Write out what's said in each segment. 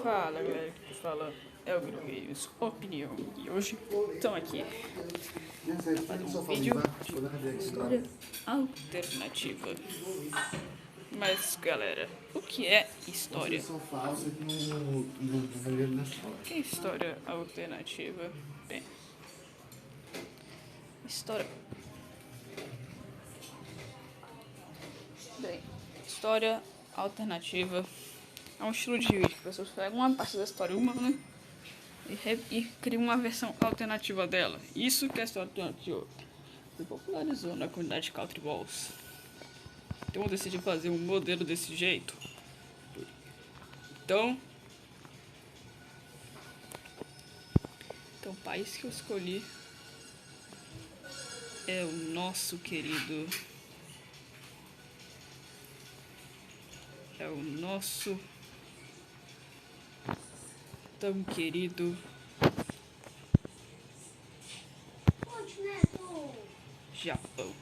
Fala galera, que fala é o Gru Games Opinião e hoje estamos aqui para fazer um vídeo de história alternativa. Mas galera, o que é história? O que é história alternativa? Bem, história... história alternativa é um estilo de vídeo que as pessoas pegam uma parte da história humana e criam uma versão alternativa dela. Isso que é a história alternativa se popularizou na comunidade de Country Balls. Então eu decidi fazer um modelo desse jeito. Então o país que eu escolhi é o nosso querido... tão querido Japão.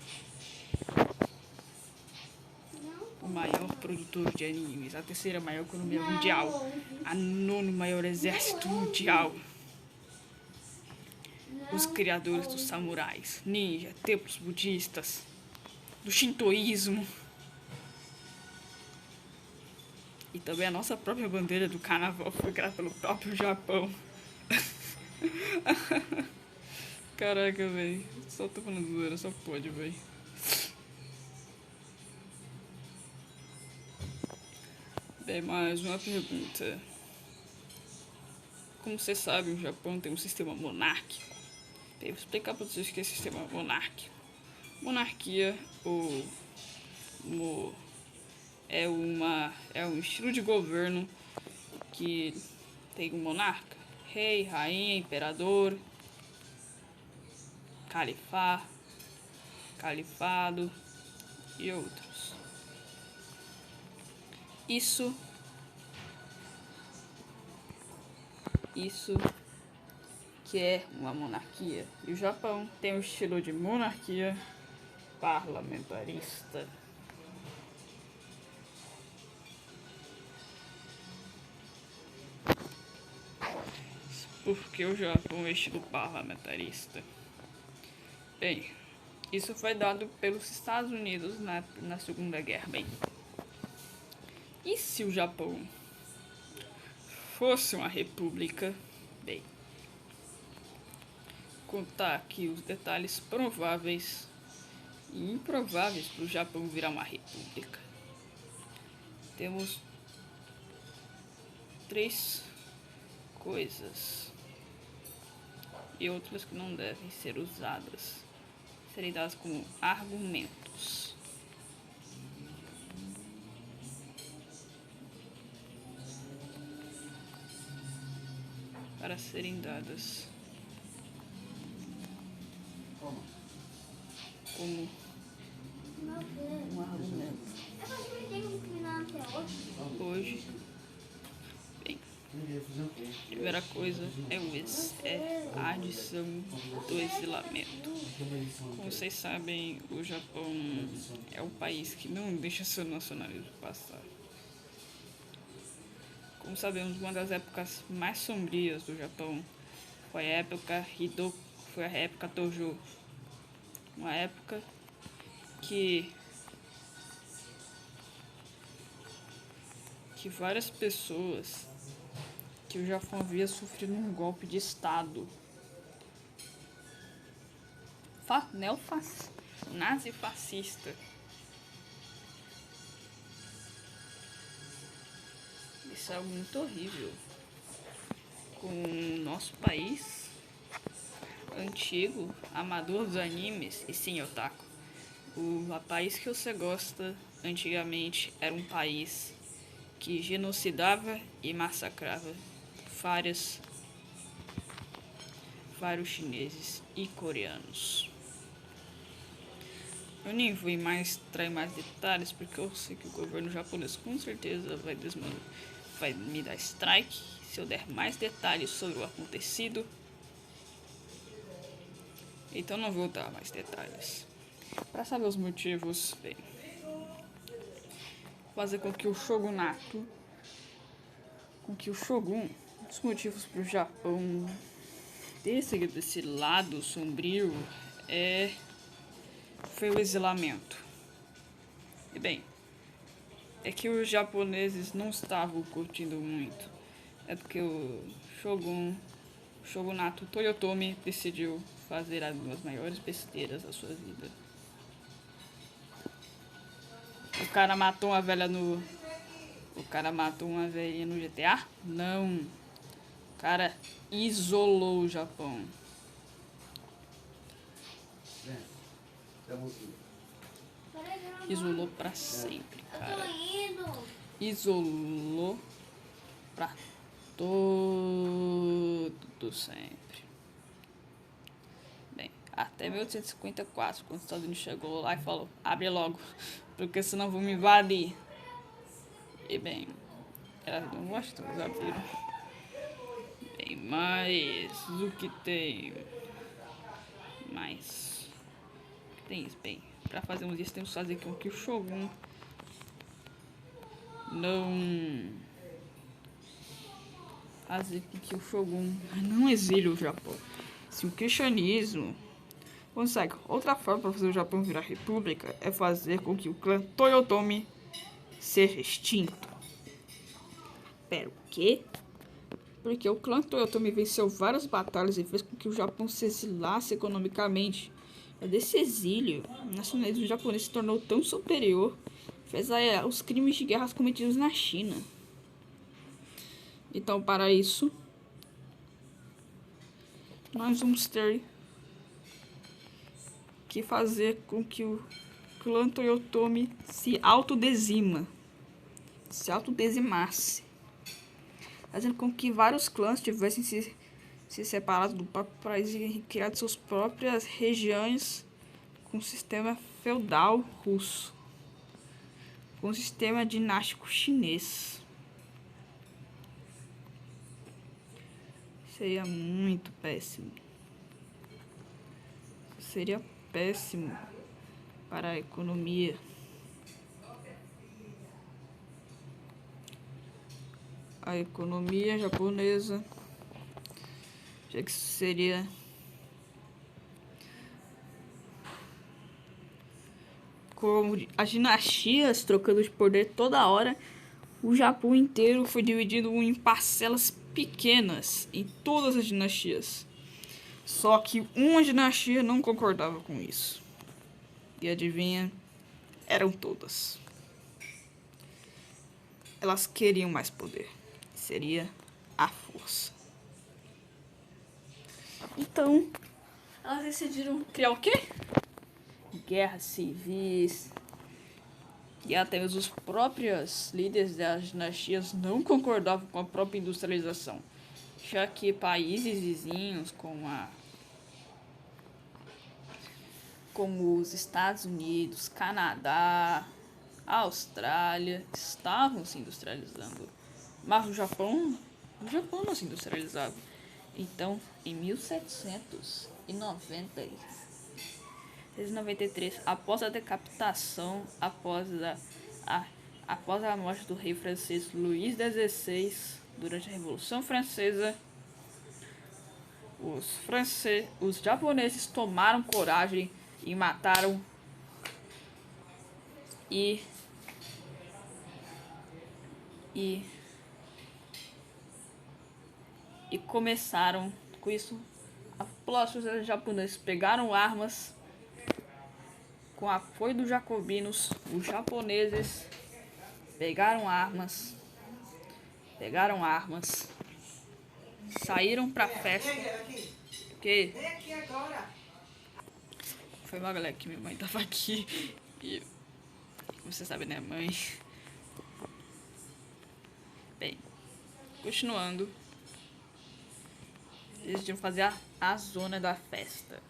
O maior produtor de animes, a terceira maior economia mundial, a nono maior exército mundial, os criadores dos samurais, ninja, templos budistas, do shintoísmo e também a nossa própria bandeira do carnaval foi criada pelo próprio Japão. Caraca, velho, só tô falando zoeira, só pode, velho. Bem, mais uma pergunta. Como vocês sabem, o Japão tem um sistema monárquico. Bem, vou explicar para vocês o que é sistema monárquico. Monarquia é um estilo de governo que tem um monarca, rei, rainha, imperador, califado e outros. Isso que é uma monarquia. E o Japão tem um estilo de monarquia parlamentarista. Por que o Japão é estilo parlamentarista? Bem, isso foi dado pelos Estados Unidos na Segunda Guerra. Bem, e se o Japão fosse uma república? Bem, contar aqui os detalhes prováveis e improváveis para o Japão virar uma república. Temos 3 coisas e outras que não devem ser usadas, serem dadas como argumentos. Para serem dadas como um argumento. Hoje, bem, a primeira coisa é a adição do exilamento. Como vocês sabem, o Japão é um país que não deixa seu nacionalismo passar. Como sabemos, uma das épocas mais sombrias do Japão foi a época Tojo. Uma época que várias pessoas que o Japão havia sofrido um golpe de estado nazifascista. Isso é algo muito horrível com o nosso país antigo, amador dos animes, e sim, otaku. O país que você gosta antigamente era um país que genocidava e massacrava vários chineses e coreanos. Eu nem vou trair mais detalhes, porque eu sei que o governo japonês com certeza vai me dar strike se eu der mais detalhes sobre o acontecido. Então não vou dar mais detalhes. Para saber os motivos, bem, fazer com que o shogunato com que o Shogun, um dos motivos para o Japão ter seguido esse lado sombrio foi o exilamento. E bem, é que os japoneses não estavam curtindo muito. É porque o Shogunato Toyotomi decidiu fazer as duas maiores besteiras da sua vida. O cara matou uma velha no... O cara matou uma velhinha no GTA? Não. O cara isolou o Japão. Isolou pra sempre, cara. Isolou pra todo sempre. Bem, até 1854, quando os Estados Unidos chegou lá e falou: abre logo, porque senão vão me invadir. E bem, elas não gostam, eles abriram. Bem, mas o que tem? Mas tem isso, bem. Pra fazer uns dias temos que fazer com que o Shogun não exile o Japão. Se o cristianismo consegue outra forma para fazer o Japão virar república é fazer com que o clã Toyotomi seja extinto. Pera, o quê? Porque o clã Toyotomi venceu várias batalhas e fez com que o Japão se exilasse economicamente. É desse exílio, o nacionalismo japonês se tornou tão superior, fez os crimes de guerra cometidos na China. Então, para isso, nós vamos ter que fazer com que o clã Toyotomi se autodizimasse, fazendo com que vários clãs tivessem se separado do próprio país e criado suas próprias regiões com o sistema feudal russo, com o sistema dinástico chinês. Seria muito péssimo. Seria péssimo para a economia. A economia japonesa, já que seria como as dinastias trocando de poder toda hora, o Japão inteiro foi dividido em parcelas pequenas em todas as dinastias. Só que uma dinastia não concordava com isso. E adivinha? Eram todas. Elas queriam mais poder. Seria a força. Então, elas decidiram criar o quê? Guerras civis. E até mesmo os próprios líderes das dinastias não concordavam com a própria industrialização. Já que países vizinhos como os Estados Unidos, Canadá, Austrália estavam se industrializando, mas o Japão não se industrializava. Então, em 1793, após a decapitação, após a morte do rei francês Luís XVI, durante a Revolução Francesa, os japoneses tomaram coragem e mataram e começaram com isso. A população japonesa pegaram armas com o apoio dos jacobinos. Os japoneses pegaram armas, saíram pra festa. Que foi uma galera que minha mãe tava aqui e você sabe, né, mãe? Bem, continuando, eles decidiram fazer a zona da festa.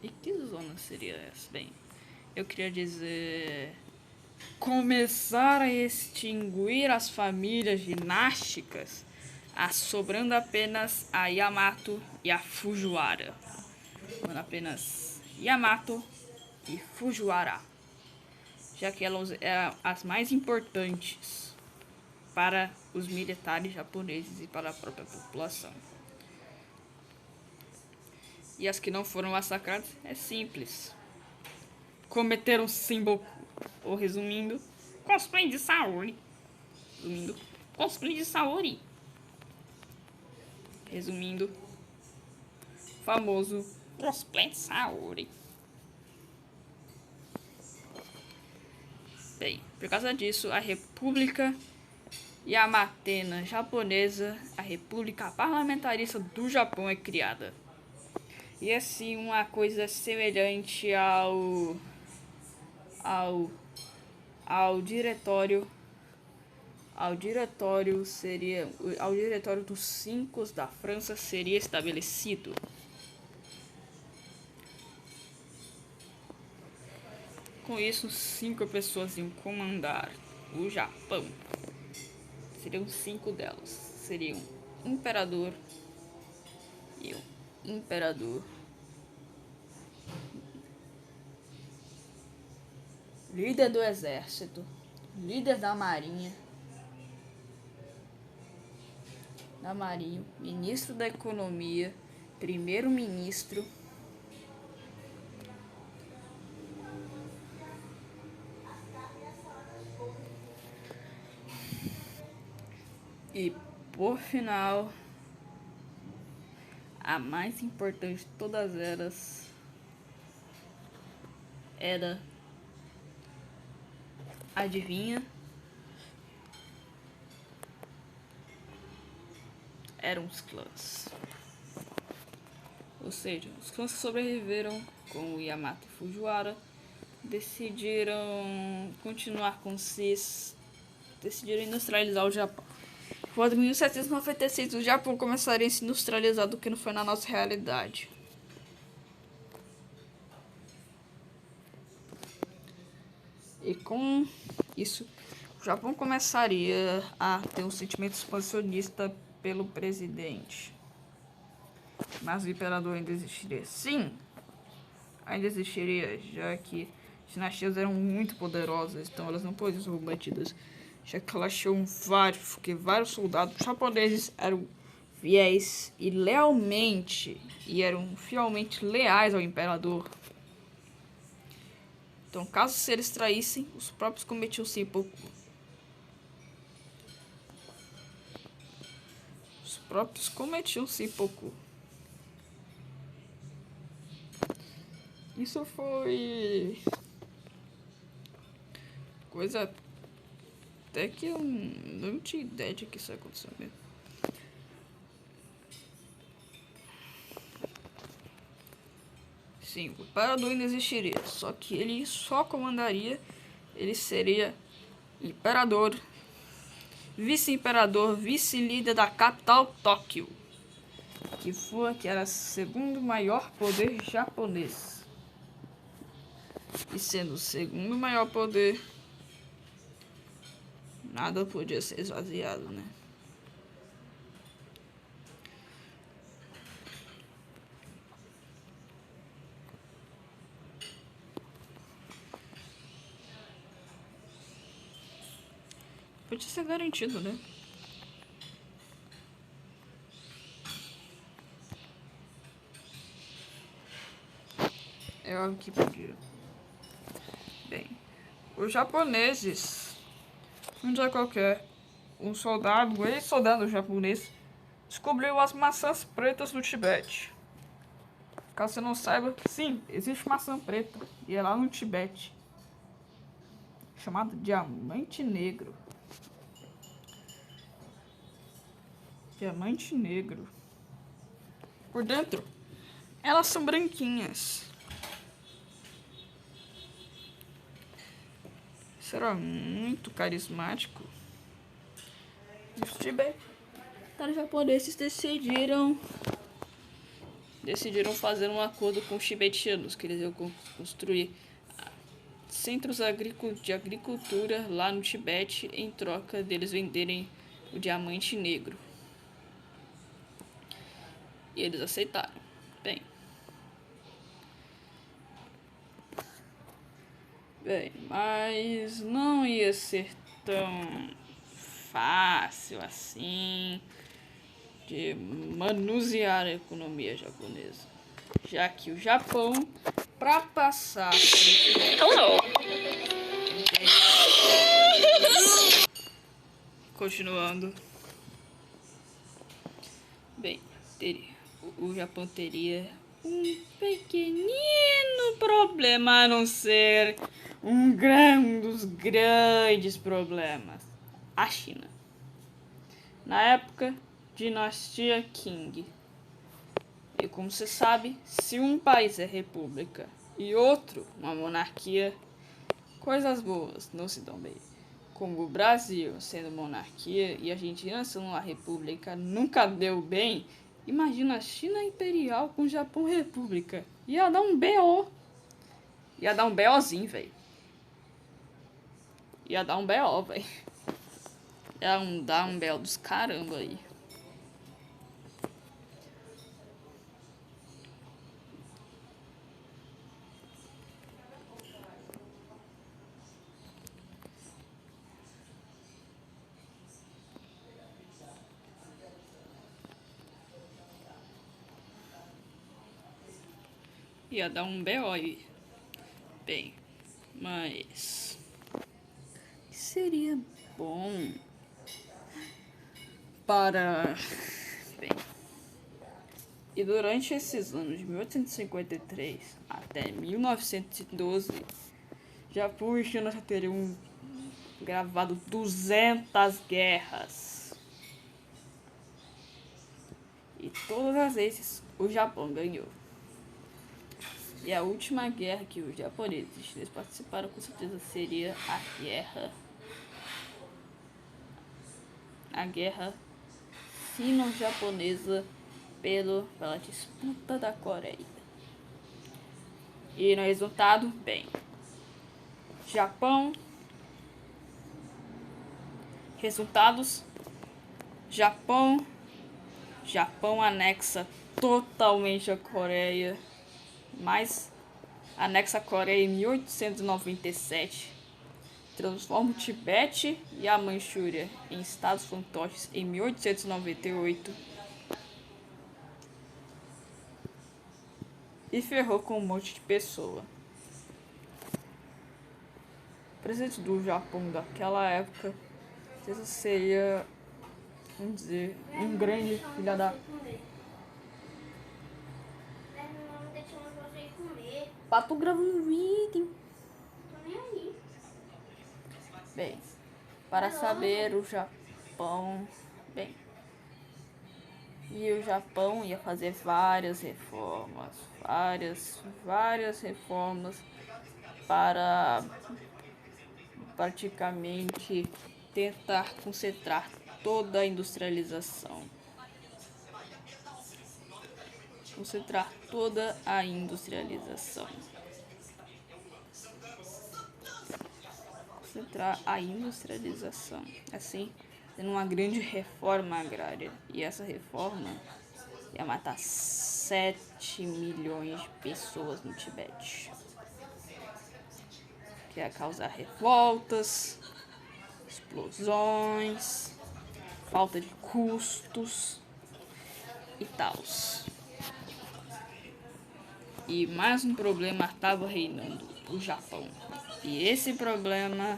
E que zona seria essa? Bem, eu queria dizer, começar a extinguir as famílias dinásticas, sobrando apenas a Yamato e a Fujiwara. Apenas Yamato e Fujiwara, já que elas eram as mais importantes para os militares japoneses e para a própria população. E as que não foram massacradas é simples. Cometeram símbolo, ou resumindo, cosplay de Saori. Resumindo, cosplay de Saori. Resumindo, famoso cosplay de Saori. Bem, por causa disso, a República Yamatena Japonesa, a República Parlamentarista do Japão, é criada. E assim, uma coisa semelhante ao diretório dos cinco da França seria estabelecido. Com isso, 5 pessoas iam comandar o Japão. Seriam 5 delas. Seriam imperador e o imperador, líder do exército, líder da marinha, ministro da economia, primeiro-ministro, e por final, a mais importante de todas elas era, adivinha? Eram os clãs. Ou seja, os clãs que sobreviveram, como Yamato e Fujiwara, decidiram continuar com CIS, decidiram industrializar o Japão. Quando em 1796 o Japão começaria a se industrializar, do que não foi na nossa realidade. E com isso, o Japão começaria a ter um sentimento expansionista pelo presidente. Mas o imperador ainda existiria. Sim, ainda existiria, já que as dinastias eram muito poderosas, então elas não podiam ser combatidas, já que elas tinham vários soldados japoneses eram fiéis e eram fielmente leais ao imperador. Então, caso eles traíssem, os próprios cometiam seppuku. Os próprios cometiam seppuku. Isso foi coisa até que eu não tinha ideia de que isso ia acontecer mesmo. Sim, o imperador ainda existiria, só que ele só comandaria, ele seria imperador, vice-imperador, vice-líder da capital Tóquio, que era o segundo maior poder japonês. E sendo o segundo maior poder, nada podia ser esvaziado, né? Podia ser garantido, né? É algo que podia. Bem, os japoneses, um dia qualquer, um ex-soldado japonês, descobriu as maçãs pretas no Tibete. Caso você não saiba, sim, existe maçã preta, e é lá no Tibete, chamada diamante negro. Diamante negro. Por dentro, elas são branquinhas. Isso era muito carismático. Os tibetanos japoneses decidiram fazer um acordo com os tibetanos, que eles iam construir centros de agricultura lá no Tibete em troca deles venderem o diamante negro. E eles aceitaram. Bem, mas não ia ser tão fácil assim de manusear a economia japonesa, já que o Japão, para passar continuando, bem, o Japão teria um pequenino problema, a não ser um dos grandes problemas: a China. Na época, dinastia Qing. E como você sabe, se um país é república e outro uma monarquia, coisas boas não se dão bem. Como o Brasil sendo monarquia e a Argentina sendo uma república nunca deu bem, imagina a China imperial com o Japão república. Ia dar um BO. Ia dar um BOzinho, velho. Ia dar um BO, velho. Ia dar um BO dos caramba aí. Ia dar um BO aí. Bem, mas seria bom para... Bem, e durante esses anos de 1853 até 1912, Japão e China já teriam gravado 200 guerras. E todas as vezes o Japão ganhou. E a última guerra que os japoneses e chineses participaram com certeza seria a guerra sino-japonesa pela disputa da Coreia. E no resultado, bem, resultados: Japão anexa totalmente a Coreia, mas anexa a Coreia em 1897, transforma o Tibete e a Manchúria em estados fantoches em 1898 e ferrou com um monte de pessoa. O presidente do Japão daquela época seria, vamos dizer, um grande filho da... Pato gravando vídeo. Bem, para saber o Japão... Bem, e o Japão ia fazer várias reformas para praticamente tentar concentrar toda a industrialização. Concentrar a industrialização, assim, tendo uma grande reforma agrária. E essa reforma ia matar 7 milhões de pessoas no Tibete, que ia causar revoltas, explosões, falta de custos e tal. E mais um problema estava reinando o Japão. E esse problema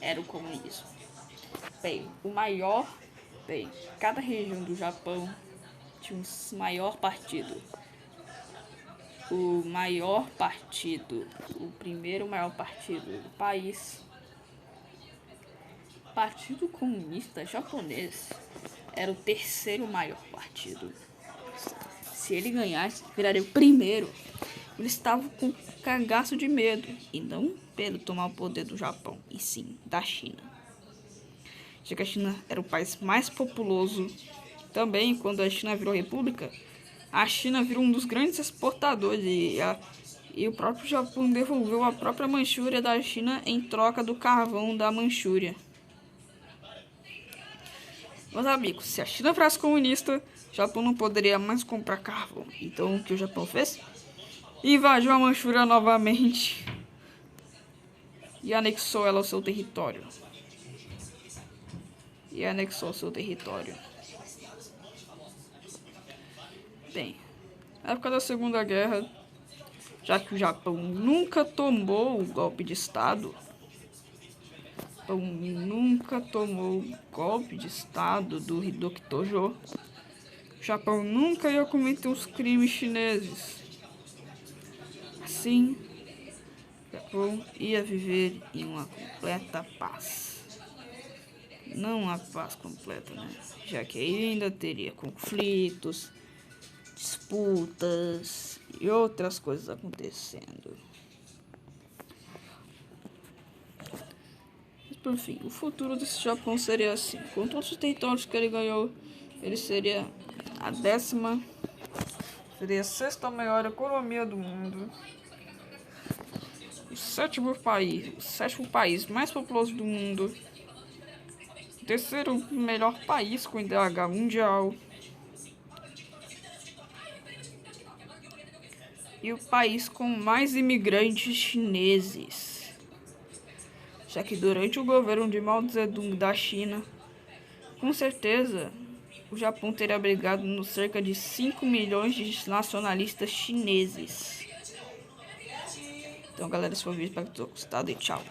era o comunismo. Cada região do Japão tinha um maior partido. O primeiro maior partido do país, Partido Comunista Japonês, era o terceiro maior partido. Se ele ganhasse, viraria o primeiro. Eles estavam com cagaço de medo, e não pelo tomar o poder do Japão, e sim da China. Já que a China era o país mais populoso, também quando a China virou república, a China virou um dos grandes exportadores, e o próprio Japão devolveu a própria Manchúria da China em troca do carvão da Manchúria. Meus amigos, se a China fosse comunista, o Japão não poderia mais comprar carvão. Então o que o Japão fez? Invadiu a Manchúria novamente e anexou ela ao seu território. e anexou seu território. Bem, na época da Segunda Guerra, já que o Japão nunca tomou o golpe de Estado, do Hidoki Tojo, o Japão nunca ia cometer os crimes chineses. Assim, o Japão ia viver em uma completa paz. Não a paz completa, né? Já que ainda teria conflitos, disputas e outras coisas acontecendo. Mas, por fim, o futuro desse Japão seria assim. Com todos os territórios que ele ganhou, ele seria seria a sexta maior economia do mundo. O sétimo país mais populoso do mundo. O terceiro melhor país com IDH mundial. E o país com mais imigrantes chineses. Já que durante o governo de Mao Zedong da China, com certeza, o Japão teria abrigado nos cerca de 5 milhões de nacionalistas chineses. Então, galera, esse foi o vídeo, espero que tenham gostado e tchau.